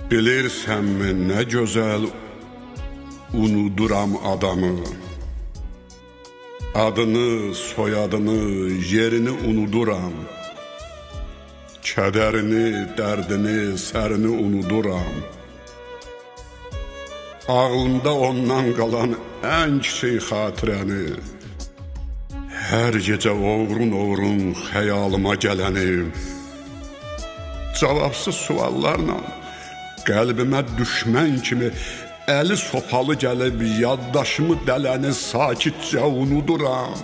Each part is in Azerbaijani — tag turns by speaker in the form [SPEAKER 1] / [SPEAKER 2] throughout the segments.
[SPEAKER 1] Bilirsənmi nə gözəl unuduram adamı. Adını, soyadını, yerini unuduram. Kədərini, dərdini, sərini unuduram. Ağlımda ondan qalan ən kiçik xatirəni, hər gecə oğrun-oğrun xəyalıma gələni, cavabsız suallarla qəlbimə düşmən kimi əli sopalı gəlib yaddaşımı dələni sakitcə unuduram.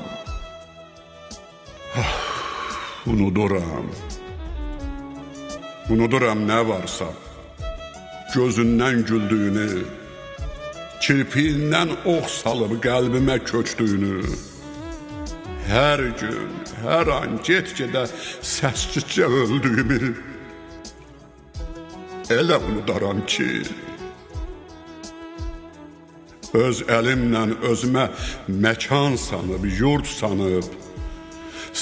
[SPEAKER 1] Unuduram. Unuduram nə varsa, gözündən güldüyünü, kirpiyindən ox salıb qəlbimə köçdüyünü, hər gün, hər an get-gedə səssizcə öldüyümü elə unudaram ki, öz əlimlə özümə məkan sanıb, yurt sanıb,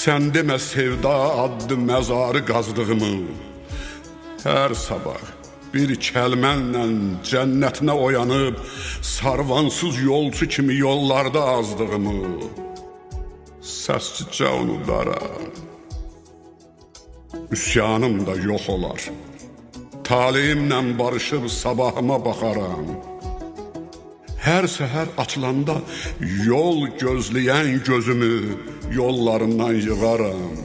[SPEAKER 1] sən demə sevda adlı məzarı qazdığımı, hər sabah bir kəlmənlə cənnətinə oyanıb, sarvansız yolcu kimi yollarda azdığımı səssizcə unudaram. Üsyanım da yox olar, taleyimlə barışıb sabahıma baxaram. Hər səhər açılanda yol gözləyən gözümü yollarından yığaram.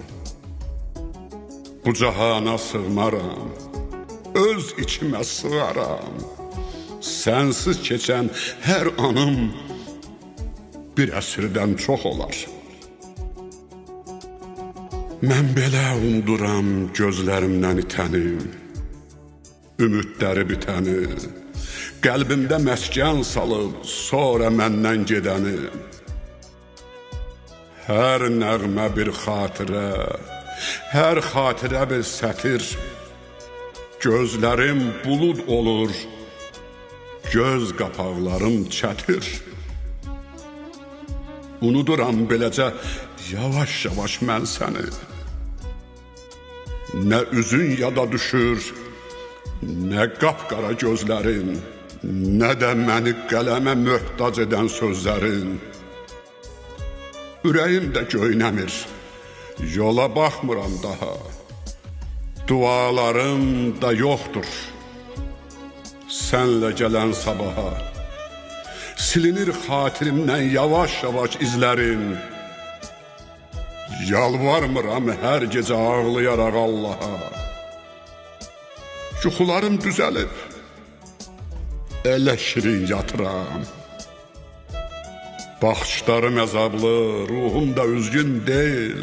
[SPEAKER 1] Bu cahana sığmaram, öz içimə sığaram. Sənsiz keçən hər anım bir əsrdən çox olar. Mən belə unuduram gözlərimdən itəni, ümidləri bitəni, qəlbimdə məskən salıb sonra məndən gedəni. Hər nəğmə bir xatirə, hər xatirə bir sətir, gözlərim bulud olur, göz qapaqlarım çətir. Unuduram beləcə yavaş-yavaş mən səni. Nə üzün yada düşür, nə qapqara gözlərin, nə də məni qələmə möhtac edən sözlərin. Ürəyim də göynəmir, yola baxmıram daha. Dualarım da yoxdur sənlə gələn sabaha. Silinir xatirimdən yavaş-yavaş izlərin. Yalvarmıram hər gecə ağlayaraq Allaha. Yuxularım düzəlib, elə şirin yatıram. Baxışlarım əzablı, ruhum da üzgün deyil.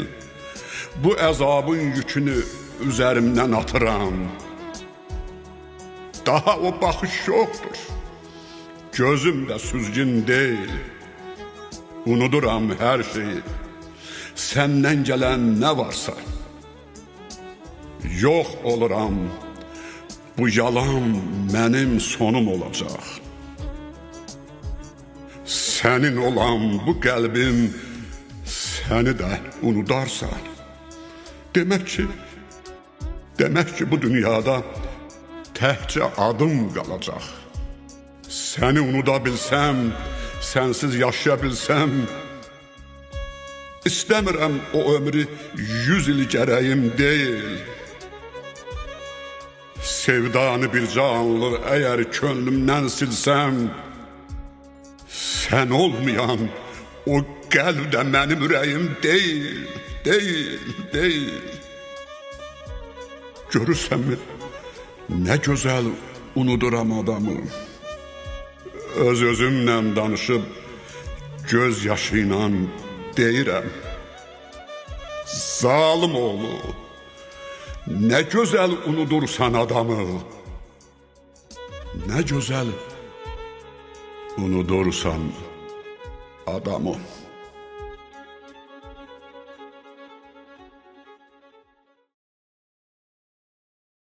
[SPEAKER 1] Bu əzabın yükünü üzərimdən atıram. Daha o baxış yoxdur, gözüm də süzgün deyil. Unuduram hər şeyi, səndən gələn nə varsa. Yox oluram, bu yalan mənim sonum olacaq. Sənin olan bu qəlbim səni də unudarsa, demək ki bu dünyada təkcə adım qalacaq. Səni unuda bilsəm, sənsiz yaşaya bilsəm, İstəmirəm o ömrü 100 il gərəyim deyil. Sevdanı bircə anlıq əgər könlümdən silsəm, sən olmayan o qəlb də mənim ürəyim deyil, deyil. Görürsənmi, nə gözəl unuduram adamı. Öz-özümlə danışıb, göz yaşı ilə deyirəm, zalim oğlu, nə gözəl unudursan adamı, nə gözəl unudursan adamı.